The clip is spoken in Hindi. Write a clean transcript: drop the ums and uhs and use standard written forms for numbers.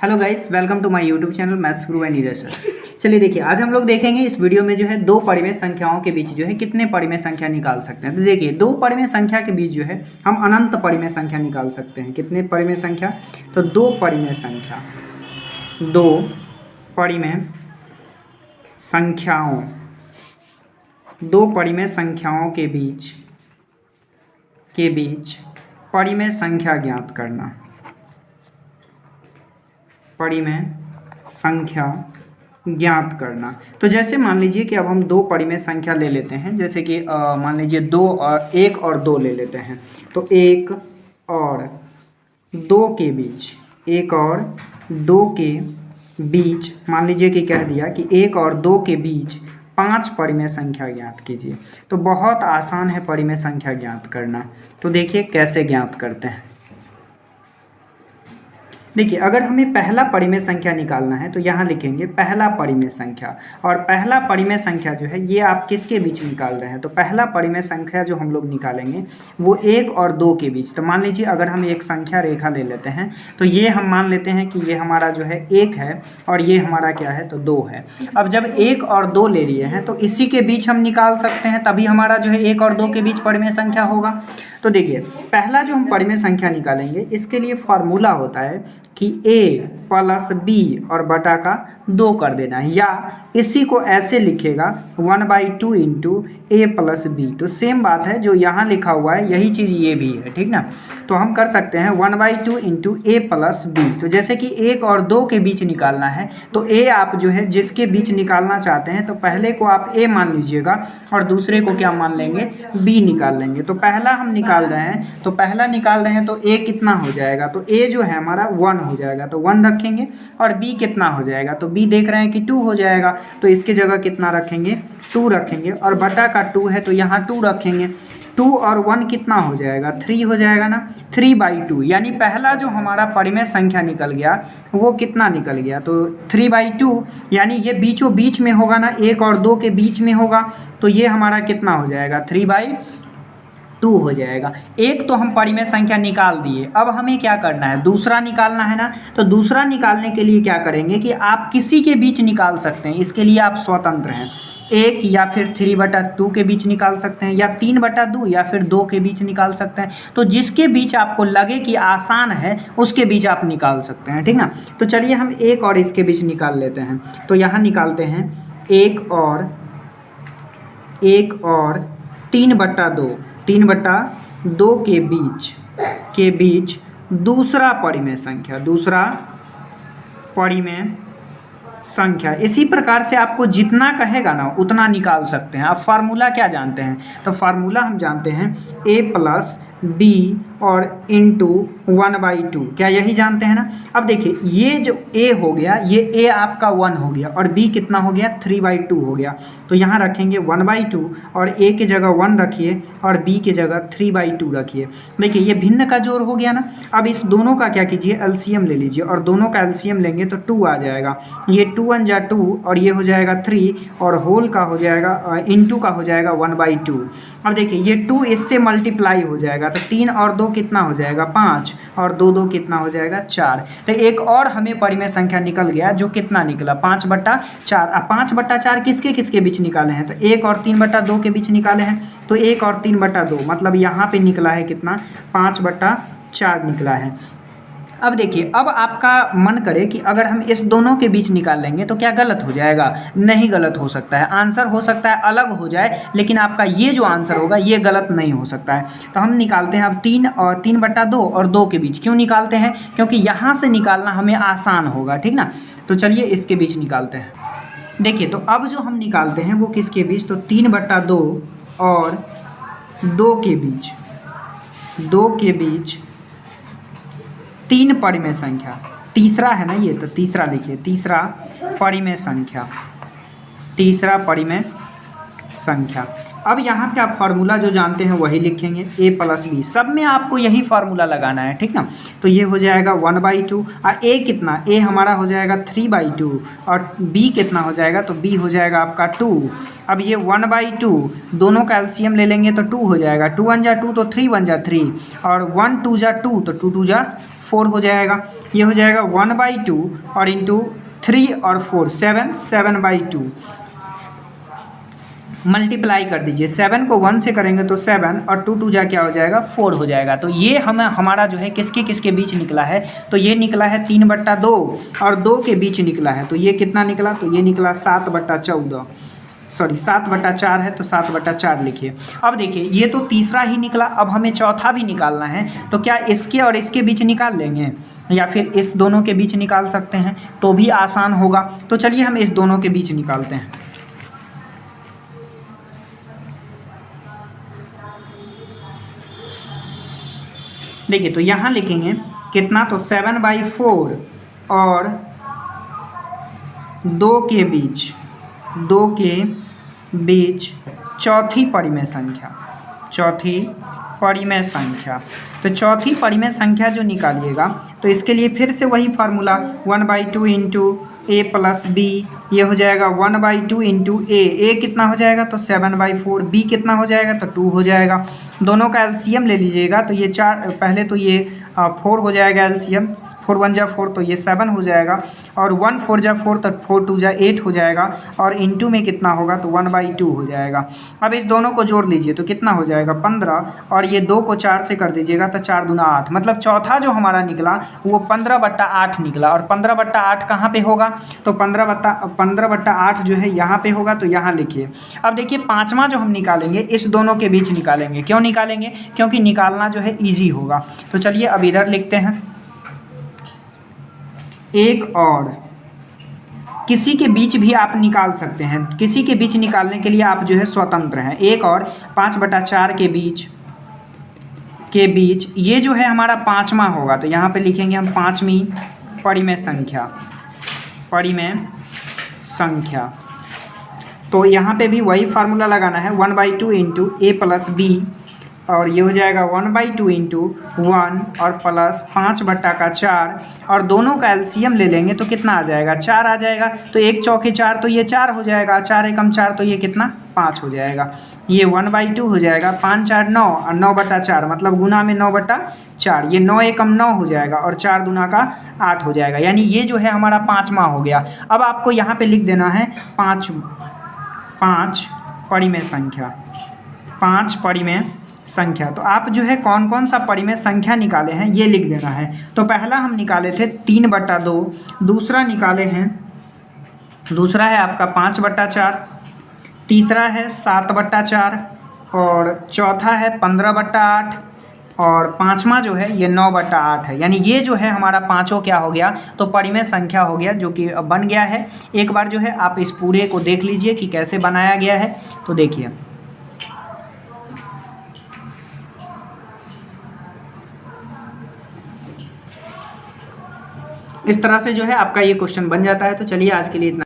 Hello guys, welcome to my YouTube channel maths guru and Neeraj sir. चलिए देखिए, आज हम लोग देखेंगे इस वीडियो में जो है दो परिमेय संख्याओं के बीच जो है कितने परिमेय संख्या निकाल सकते हैं। तो देखिए, दो परिमेय संख्या के बीच जो है हम अनंत परिमेय संख्या निकाल सकते हैं। कितने परिमेय संख्या? तो दो परिमेय संख्याओं के बीच परिमेय संख्या ज्ञात करना। परिमेय संख्या ज्ञात करना। तो जैसे मान लीजिए कि अब हम दो परिमेय संख्या ले लेते हैं, जैसे कि मान लीजिए एक और दो ले लेते हैं। तो एक और दो के बीच मान लीजिए कि कह दिया कि एक और दो के बीच 5 परिमेय संख्या ज्ञात कीजिए। तो बहुत आसान है परिमेय संख्या ज्ञात करना। तो देखिए कैसे ज्ञात करते हैं। देखिए, अगर हमें पहला परिमेय संख्या निकालना है तो यहाँ लिखेंगे पहला परिमेय संख्या। और पहला परिमेय संख्या जो है ये आप किसके बीच निकाल रहे हैं? तो पहला परिमेय संख्या जो हम लोग निकालेंगे वो एक और दो के बीच। तो मान लीजिए अगर हम एक संख्या रेखा ले लेते हैं तो ये हम मान लेते हैं कि ये हमारा जो है एक है और ये हमारा क्या है? तो दो है। अब जब एक और दो ले लिए हैं तो इसी के बीच हम निकाल सकते हैं, तभी हमारा जो है एक और दो के बीच परिमेय संख्या होगा। तो देखिए, पहला जो हम परिमेय संख्या निकालेंगे इसके लिए फॉर्मूला होता है कि a प्लस b और बटा का 2 कर देना है, या इसी को ऐसे लिखेगा 1/2 इंटू ए प्लस बी। तो सेम बात है, जो यहाँ लिखा हुआ है यही चीज़ ये भी है, ठीक ना। तो हम कर सकते हैं 1/2 इंटू ए प्लस बी। तो जैसे कि एक और दो के बीच निकालना है तो a आप जो है जिसके बीच निकालना चाहते हैं तो पहले को आप a मान लीजिएगा और दूसरे को क्या मान लेंगे? b निकाल लेंगे। तो पहला हम निकाल रहे हैं, तो पहला निकाल रहे हैं तो a कितना हो जाएगा? तो a जो है हमारा 1 हो जाएगा, तो 1 रखेंगे। और b कितना हो जाएगा? तो b देख रहे हैं कि 2 हो जाएगा, तो इसके जगह कितना रखेंगे? 2 रखेंगे। और बटा का 2 है तो यहाँ 2 रखेंगे। 2 और 1 कितना हो जाएगा? 3 हो जाएगा ना, 3/2। यानी पहला जो हमारा परिमेय संख्या निकल गया वो कितना निकल गया? तो 3/2, यानी ये बीचों बीच में होगा ना, एक और दो के बीच में होगा। तो ये हमारा कितना हो जाएगा? 3/2 हो जाएगा। एक तो हम परिमेय संख्या निकाल दिए, अब हमें क्या करना है? दूसरा निकालना है ना। तो दूसरा निकालने के लिए क्या करेंगे कि आप किसी के बीच निकाल सकते हैं, इसके लिए आप स्वतंत्र हैं। एक या फिर 3/2 के बीच निकाल सकते हैं, या 3/2 या फिर 2 के बीच निकाल सकते हैं। तो जिसके बीच आपको लगे कि आसान है उसके बीच आप निकाल सकते हैं, ठीक ना। तो चलिए हम एक और इसके बीच निकाल लेते हैं। तो यहाँ निकालते हैं एक और 3/2 के बीच दूसरा परिमेय संख्या। इसी प्रकार से आपको जितना कहेगा ना उतना निकाल सकते हैं। आप फार्मूला क्या जानते हैं? तो फार्मूला हम जानते हैं a प्लस b और इंटू 1/2। क्या यही जानते हैं ना। अब देखिए, ये जो a हो गया, ये a आपका 1 हो गया और b कितना हो गया? 3/2 हो गया। तो यहाँ रखेंगे 1/2 और a की जगह 1 रखिए और b की जगह 3/2 रखिए। देखिए, ये भिन्न का जोड़ हो गया ना। अब इस दोनों का क्या कीजिए? एलसीएम ले लीजिए, और दोनों का एलसीएम लेंगे तो 2 आ जाएगा। ये 2 1 जा 2 और ये हो जाएगा 3 और होल का हो जाएगा इंटू का हो जाएगा 1/2। अब देखिए, ये 2 इससे मल्टीप्लाई हो जाएगा, तो 3 और 2 कितना हो जाएगा? 5 और 2 2 कितना हो जाएगा? 4। तो एक और हमें परिमेय संख्या निकल गया, जो कितना निकला? 5/4। अब 5/4 किसके किसके बीच निकाले हैं? तो 1 और 3/2 के बीच निकाले हैं। तो 1 और 3/2 मतलब यहाँ पे निकला है कितना? 5/4 निकला है। अब देखिए, अब आपका मन करे कि अगर हम इस दोनों के बीच निकाल लेंगे तो क्या गलत हो जाएगा? नहीं गलत हो सकता है। आंसर हो सकता है अलग हो जाए, लेकिन आपका ये जो आंसर होगा ये गलत नहीं हो सकता है। तो हम निकालते हैं अब 3/2 और 2 के बीच। क्यों निकालते हैं? क्योंकि यहाँ से निकालना हमें आसान होगा, ठीक ना। तो चलिए इसके बीच निकालते हैं। देखिए, तो अब जो हम निकालते हैं वो किसके बीच? तो 3/2 और 2 के बीच 3 परिमेय संख्या। तीसरा है ना ये, तो तीसरा लिखिए, तीसरा परिमेय संख्या। अब यहाँ पे आप फार्मूला जो जानते हैं वही लिखेंगे, a प्लस बी, सब में आपको यही फार्मूला लगाना है, ठीक ना। तो ये हो जाएगा 1/2 और a कितना, a हमारा हो जाएगा 3/2 और b कितना हो जाएगा, तो b हो जाएगा आपका 2। अब ये 1/2 दोनों का एलसीएम ले लेंगे तो 2 हो जाएगा, 2 1 जा 2 तो 3 1 जा 3 और 1 2 जा 2 तो 2 2 जा 4 हो जाएगा। ये हो जाएगा 1/2 और इंटू 3 और 4 7/2 मल्टीप्लाई कर दीजिए, 7 को 1 से करेंगे तो 7 और 2 2 जा क्या हो जाएगा 4 हो जाएगा। तो ये हमारा जो है किसके किसके बीच निकला है, तो ये निकला है 3/2 और 2 के बीच निकला है। तो ये कितना निकला, तो ये निकला 7/14, सॉरी 7/4 है तो 7/4 लिखिए। अब देखिए ये तो तीसरा ही निकला, अब हमें चौथा भी निकालना है। तो क्या इसके और इसके बीच निकाल लेंगे या फिर इस दोनों के बीच निकाल सकते हैं, तो भी आसान होगा। तो चलिए हम इस दोनों के बीच निकालते हैं। देखिए तो यहाँ लिखेंगे कितना, तो 7/4 और 2 के बीच चौथी परिमेय संख्या, तो चौथी परिमेय संख्या जो निकालिएगा तो इसके लिए फिर से वही formula 1/2 into a plus B, ये हो जाएगा 1/2 इंटू a कितना हो जाएगा, तो 7/4, b कितना हो जाएगा, तो 2 हो जाएगा। दोनों का एलसीएम ले लीजिएगा तो ये 4, पहले तो ये 4 हो जाएगा एलसीएम, 4 1 जा 4 तो ये 7 हो जाएगा और 1 4 जा 4 तो 4 2 जा 8 हो जाएगा और इंटू में कितना होगा, तो 1/2 हो जाएगा। अब इस दोनों को जोड़ लीजिए तो कितना हो जाएगा 15 और ये 2 को 4 से कर दीजिएगा तो 4 दूना 8, मतलब चौथा जो हमारा निकला वो 15/8 निकला। और 15/8 कहाँ पे होगा, तो 15/8 जो है यहाँ पे होगा, तो यहाँ लिखिए। अब देखिए पांचवा जो हम निकालेंगे इस दोनों के बीच निकालेंगे, क्यों निकालेंगे, क्योंकि निकालना जो है इजी होगा। तो चलिए अब इधर लिखते हैं, एक और किसी के बीच भी आप निकाल सकते हैं, किसी के बीच निकालने के लिए आप जो है स्वतंत्र हैं। एक और 5/4 के बीच ये जो है हमारा पांचवा होगा, तो यहाँ पे लिखेंगे हम पांचवी परिमेय संख्या। तो यहाँ पे भी वही फार्मूला लगाना है, 1/2 इंटू a प्लस बी और ये हो जाएगा 1/2 इंटू 1 और प्लस 5/4 और दोनों का एलसीएम ले लेंगे तो कितना आ जाएगा, 4 आ जाएगा। तो 1 चौके 4 तो ये 4 हो जाएगा, 4 एकम 4 तो ये कितना 5 हो जाएगा। ये 1/2 हो जाएगा, 5 4 9 और 9/4 मतलब गुना में 9/4, ये 9 एकम 9 हो जाएगा और 4 दूना का 8 हो जाएगा। यानी ये जो है हमारा पाँचवा हो गया। अब आपको यहाँ पे लिख देना है पाँच परिमेय संख्या। तो आप जो है कौन कौन सा परिमेय संख्या निकाले हैं ये लिख देना है। तो पहला हम निकाले थे 3/2, दूसरा है आपका 5/4, तीसरा है 7/4 और चौथा है 15/8 और पांचवा जो है ये 9/8 है। यानी ये जो है हमारा पांचों क्या हो गया, तो परिमेय संख्या हो गया, जो कि बन गया है। एक बार जो है आप इस पूरे को देख लीजिए कि कैसे बनाया गया है। तो देखिए इस तरह से जो है आपका ये क्वेश्चन बन जाता है। तो चलिए आज के लिए इतना।